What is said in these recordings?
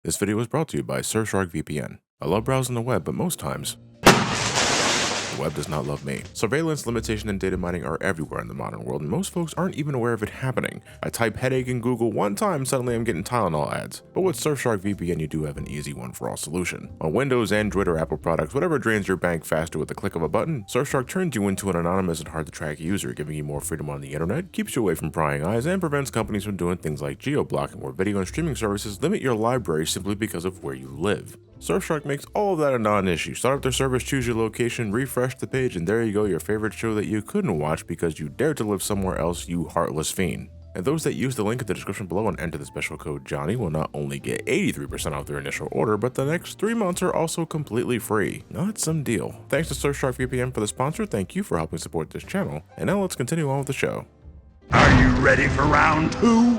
This video is brought to you by Surfshark VPN. I love browsing the web, but most times, the web does not love me. Surveillance, limitation, and data mining are everywhere in the modern world, and most folks aren't even aware of it happening. I type headache in Google one time, suddenly I'm getting Tylenol ads. But with Surfshark VPN, you do have an easy one for all solution. On Windows, Android, or Apple products, whatever drains your bank faster with the click of a button, Surfshark turns you into an anonymous and hard to track user, giving you more freedom on the internet, keeps you away from prying eyes, and prevents companies from doing things like geo-blocking, where video and streaming services limit your library simply because of where you live. Surfshark makes all of that a non-issue. Start up their service, choose your location, refresh the page, and there you go, your favorite show that you couldn't watch because you dared to live somewhere else, you heartless fiend. And those that use the link in the description below and enter the special code Johnny will not only get 83% off their initial order, but the next 3 months are also completely free. Not some deal. Thanks to Surfshark VPN for the sponsor, thank you for helping support this channel, and now let's continue on with the show. Are you ready for round two?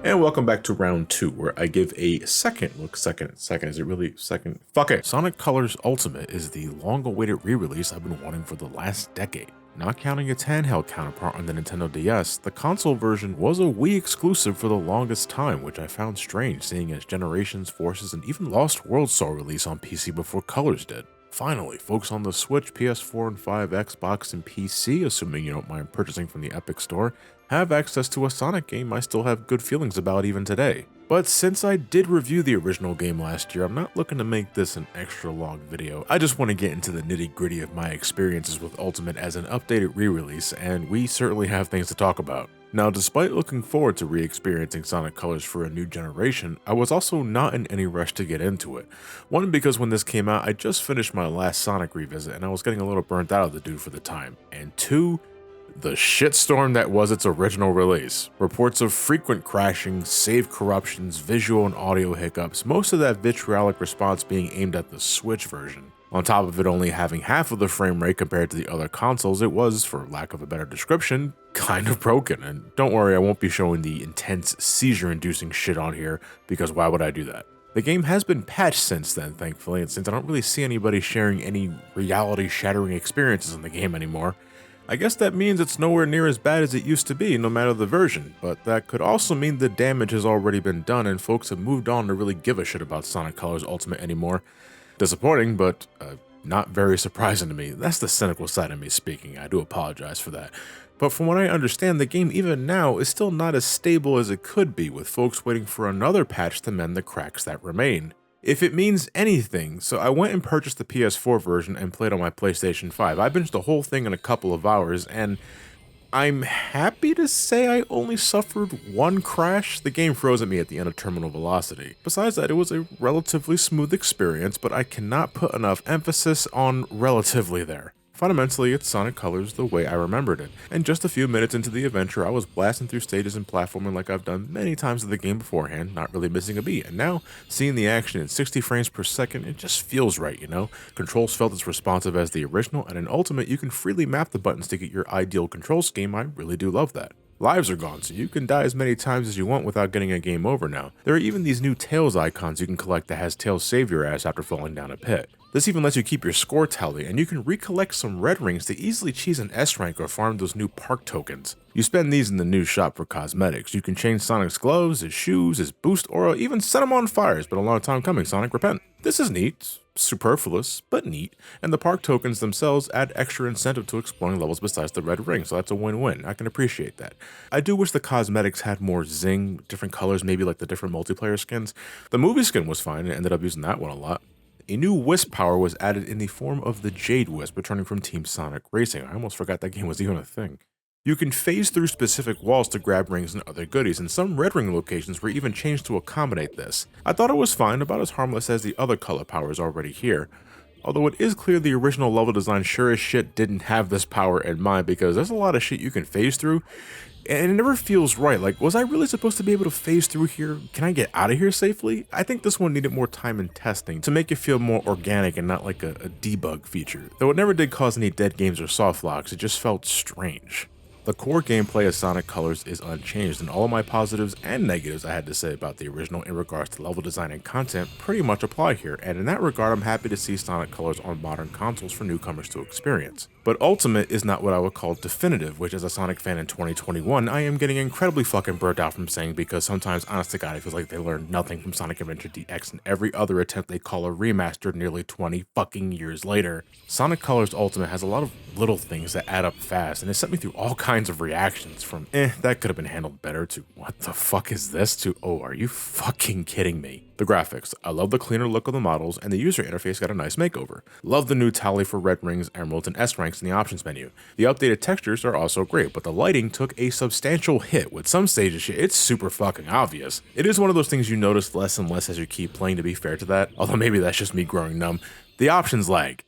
And welcome back to round 2, where I give a second look. Second, is it really second? Fuck it. Sonic Colors Ultimate is the long-awaited re-release I've been wanting for the last decade. Not counting its handheld counterpart on the Nintendo DS, the console version was a Wii exclusive for the longest time, which I found strange seeing as Generations, Forces, and even Lost Worlds saw release on PC before Colors did. Finally, folks on the Switch, PS4 and 5, Xbox, and PC, assuming you don't mind purchasing from the Epic Store, have access to a Sonic game I still have good feelings about even today. But since I did review the original game last year, I'm not looking to make this an extra long video. I just want to get into the nitty-gritty of my experiences with Ultimate as an updated re-release, and we certainly have things to talk about. Now, despite looking forward to re-experiencing Sonic Colors for a new generation, I was also not in any rush to get into it. One, because when this came out, I just finished my last Sonic revisit and I was getting a little burnt out of the dude for the time. And 2, the shitstorm that was its original release. Reports of frequent crashing, save corruptions, visual and audio hiccups, most of that vitriolic response being aimed at the Switch version. On top of it only having half of the frame rate compared to the other consoles, it was, for lack of a better description, kind of broken. And don't worry, I won't be showing the intense seizure-inducing shit on here, because why would I do that? The game has been patched since then, thankfully, and since I don't really see anybody sharing any reality-shattering experiences in the game anymore, I guess that means it's nowhere near as bad as it used to be, no matter the version, but that could also mean the damage has already been done and folks have moved on to really give a shit about Sonic Colors Ultimate anymore. Disappointing, but not very surprising to me. That's the cynical side of me speaking. I do apologize for that. But from what I understand, the game even now is still not as stable as it could be, with folks waiting for another patch to mend the cracks that remain. If it means anything, so I went and purchased the PS4 version and played on my PlayStation 5. I binged the whole thing in a couple of hours, and I'm happy to say I only suffered one crash. The game froze at me at the end of terminal velocity. Besides that, it was a relatively smooth experience, but I cannot put enough emphasis on relatively there. Fundamentally, it's Sonic Colors the way I remembered it, and just a few minutes into the adventure, I was blasting through stages and platforming like I've done many times in the game beforehand, not really missing a beat, and now, seeing the action in 60 frames per second, it just feels right, you know? Controls felt as responsive as the original, and in Ultimate, you can freely map the buttons to get your ideal control scheme. I really do love that. Lives are gone, so you can die as many times as you want without getting a game over now. There are even these new Tails icons you can collect that has Tails save your ass after falling down a pit. This even lets you keep your score tally, and you can recollect some red rings to easily cheese an S rank or farm those new park tokens. You spend these in the new shop for cosmetics. You can change Sonic's gloves, his shoes, his boost aura, even set him on fire. It's been a long time coming, Sonic, repent. This is neat, superfluous, but neat, and the park tokens themselves add extra incentive to exploring levels besides the red ring, so that's a win-win. I can appreciate that. I do wish the cosmetics had more zing, different colors, maybe like the different multiplayer skins. The movie skin was fine, and ended up using that one a lot. A new Wisp power was added in the form of the Jade Wisp, returning from Team Sonic Racing. I almost forgot that game was even a thing. You can phase through specific walls to grab rings and other goodies, and some red ring locations were even changed to accommodate this. I thought it was fine, about as harmless as the other color powers already here. Although it is clear the original level design sure as shit didn't have this power in mind, because there's a lot of shit you can phase through, and it never feels right. Like, was I really supposed to be able to phase through here? Can I get out of here safely? I think this one needed more time and testing to make it feel more organic and not like a debug feature. Though it never did cause any dead games or soft locks, it just felt strange. The core gameplay of Sonic Colors is unchanged, and all of my positives and negatives I had to say about the original in regards to level design and content pretty much apply here, and in that regard I'm happy to see Sonic Colors on modern consoles for newcomers to experience. But Ultimate is not what I would call definitive, which as a Sonic fan in 2021, I am getting incredibly fucking burnt out from saying, because sometimes, honest to God, it feels like they learned nothing from Sonic Adventure DX and every other attempt they call a remaster nearly 20 fucking years later. Sonic Colors Ultimate has a lot of little things that add up fast, and it sent me through all kinds of reactions from, that could have been handled better, to what the fuck is this, to, oh, are you fucking kidding me? The graphics. I love the cleaner look of the models, and the user interface got a nice makeover. Love the new tally for red rings, emeralds, and S ranks in the options menu. The updated textures are also great, but the lighting took a substantial hit. With some stages, it's super fucking obvious. It is one of those things you notice less and less as you keep playing, to be fair to that, although maybe that's just me growing numb. The options lag.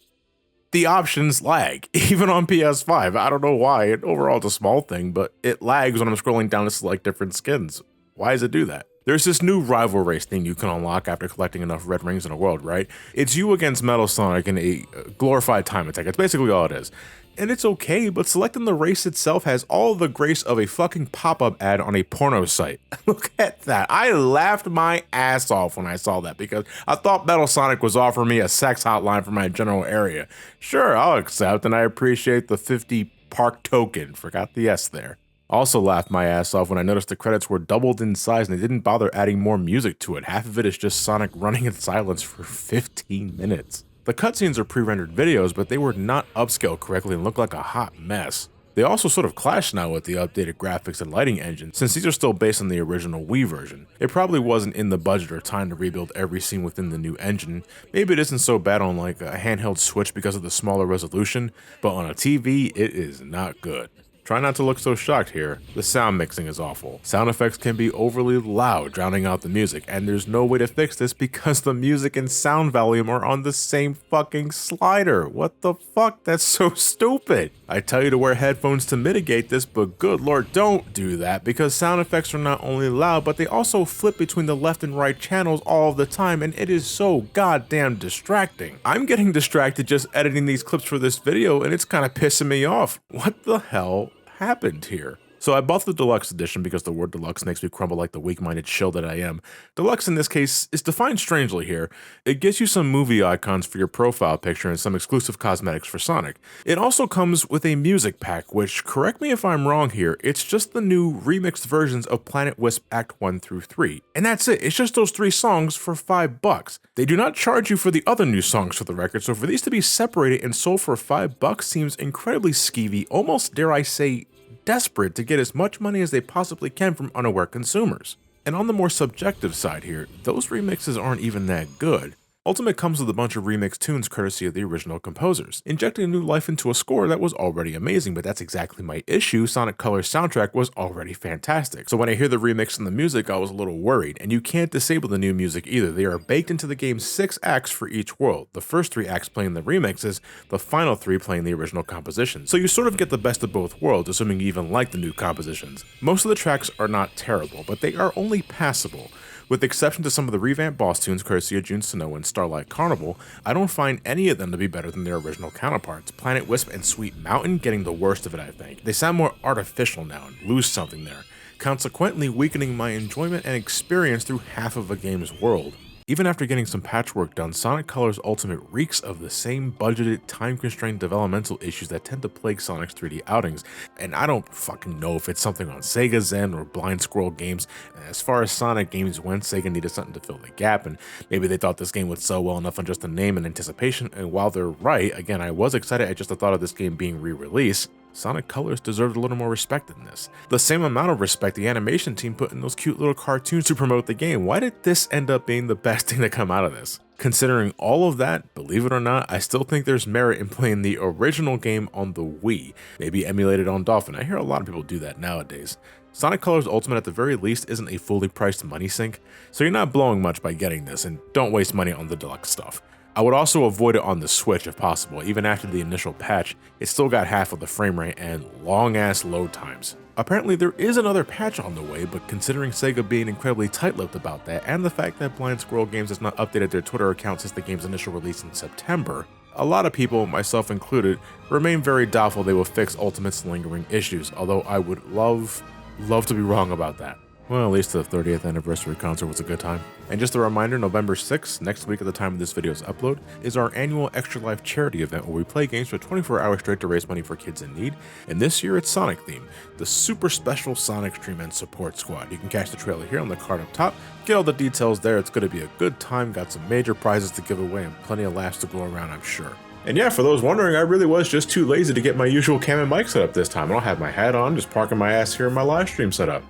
Even on PS5. I don't know why. Overall, it's a small thing, but it lags when I'm scrolling down to select different skins. Why does it do that? There's this new rival race thing you can unlock after collecting enough red rings in a world, right? It's you against Metal Sonic in a glorified time attack. It's basically all it is. And it's okay, but selecting the race itself has all the grace of a fucking pop-up ad on a porno site. Look at that. I laughed my ass off when I saw that because I thought Metal Sonic was offering me a sex hotline for my general area. Sure, I'll accept, and I appreciate the 50 park token. Forgot the S there. Also laughed my ass off when I noticed the credits were doubled in size and they didn't bother adding more music to it. Half of it is just Sonic running in silence for 15 minutes. The cutscenes are pre-rendered videos, but they were not upscaled correctly and look like a hot mess. They also sort of clash now with the updated graphics and lighting engine, since these are still based on the original Wii version. It probably wasn't in the budget or time to rebuild every scene within the new engine. Maybe it isn't so bad on like a handheld Switch because of the smaller resolution, but on a TV, it is not good. Try not to look so shocked here. The sound mixing is awful. Sound effects can be overly loud, drowning out the music, and there's no way to fix this because the music and sound volume are on the same fucking slider. What the fuck? That's so stupid. I tell you to wear headphones to mitigate this, but good lord, don't do that, because sound effects are not only loud, but they also flip between the left and right channels all the time, and it is so goddamn distracting. I'm getting distracted just editing these clips for this video, and it's kind of pissing me off. What the hell happened here? So I bought the deluxe edition because the word deluxe makes me crumble like the weak-minded shill that I am. Deluxe in this case is defined strangely here. It gives you some movie icons for your profile picture and some exclusive cosmetics for Sonic. It also comes with a music pack, which, correct me if I'm wrong here, it's just the new remixed versions of Planet Wisp Act 1 through 3. And that's it, it's just those 3 songs for $5. They do not charge you for the other new songs for the record, so for these to be separated and sold for $5 seems incredibly skeevy, almost dare I say desperate to get as much money as they possibly can from unaware consumers. And on the more subjective side here, those remixes aren't even that good. Ultimate comes with a bunch of remixed tunes courtesy of the original composers, injecting new life into a score that was already amazing, but that's exactly my issue. Sonic Colors soundtrack was already fantastic. So when I hear the remix and the music, I was a little worried, and you can't disable the new music either. They are baked into the game's 6 acts for each world, the first 3 acts playing the remixes, the final 3 playing the original compositions. So you sort of get the best of both worlds, assuming you even like the new compositions. Most of the tracks are not terrible, but they are only passable. With the exception to some of the revamped boss tunes courtesy of Jun Snow and Starlight Carnival, I don't find any of them to be better than their original counterparts. Planet Wisp and Sweet Mountain getting the worst of it, I think. They sound more artificial now and lose something there, consequently weakening my enjoyment and experience through half of a game's world. Even after getting some patchwork done, Sonic Colors Ultimate reeks of the same budgeted, time-constrained developmental issues that tend to plague Sonic's 3D outings, and I don't fucking know if it's something on Sega's end or Blind Squirrel Games. As far as Sonic games went, Sega needed something to fill the gap, and maybe they thought this game would sell well enough on just the name and anticipation, and while they're right, again, I was excited at just the thought of this game being re-released. Sonic Colors deserved a little more respect than this. The same amount of respect the animation team put in those cute little cartoons to promote the game. Why did this end up being the best thing to come out of this? Considering all of that, believe it or not, I still think there's merit in playing the original game on the Wii, maybe emulated on Dolphin. I hear a lot of people do that nowadays. Sonic Colors Ultimate at the very least isn't a fully priced money sink, so you're not blowing much by getting this, and don't waste money on the deluxe stuff. I would also avoid it on the Switch if possible. Even after the initial patch, it still got half of the frame rate and long ass load times. Apparently there is another patch on the way, but considering Sega being incredibly tight-lipped about that, and the fact that Blind Squirrel Games has not updated their Twitter account since the game's initial release in September, a lot of people, myself included, remain very doubtful they will fix Ultimate's lingering issues, although I would love to be wrong about that. Well, at least the 30th anniversary concert was a good time. And just a reminder, November 6th, next week at the time of this video's upload, is our annual Extra Life charity event where we play games for 24 hours straight to raise money for kids in need. And this year it's Sonic themed, the super special Sonic Stream and Support Squad. You can catch the trailer here on the card up top. Get all the details there. It's going to be a good time, got some major prizes to give away and plenty of laughs to go around, I'm sure. And yeah, for those wondering, I really was just too lazy to get my usual cam and mic set up this time. I don't have my hat on, just parking my ass here in my live stream setup.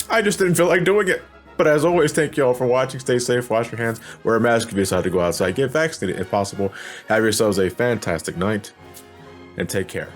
I just didn't feel like doing it. But as always, thank you all for watching. Stay safe, wash your hands, wear a mask if you decide to go outside, get vaccinated if possible. Have yourselves a fantastic night, and take care.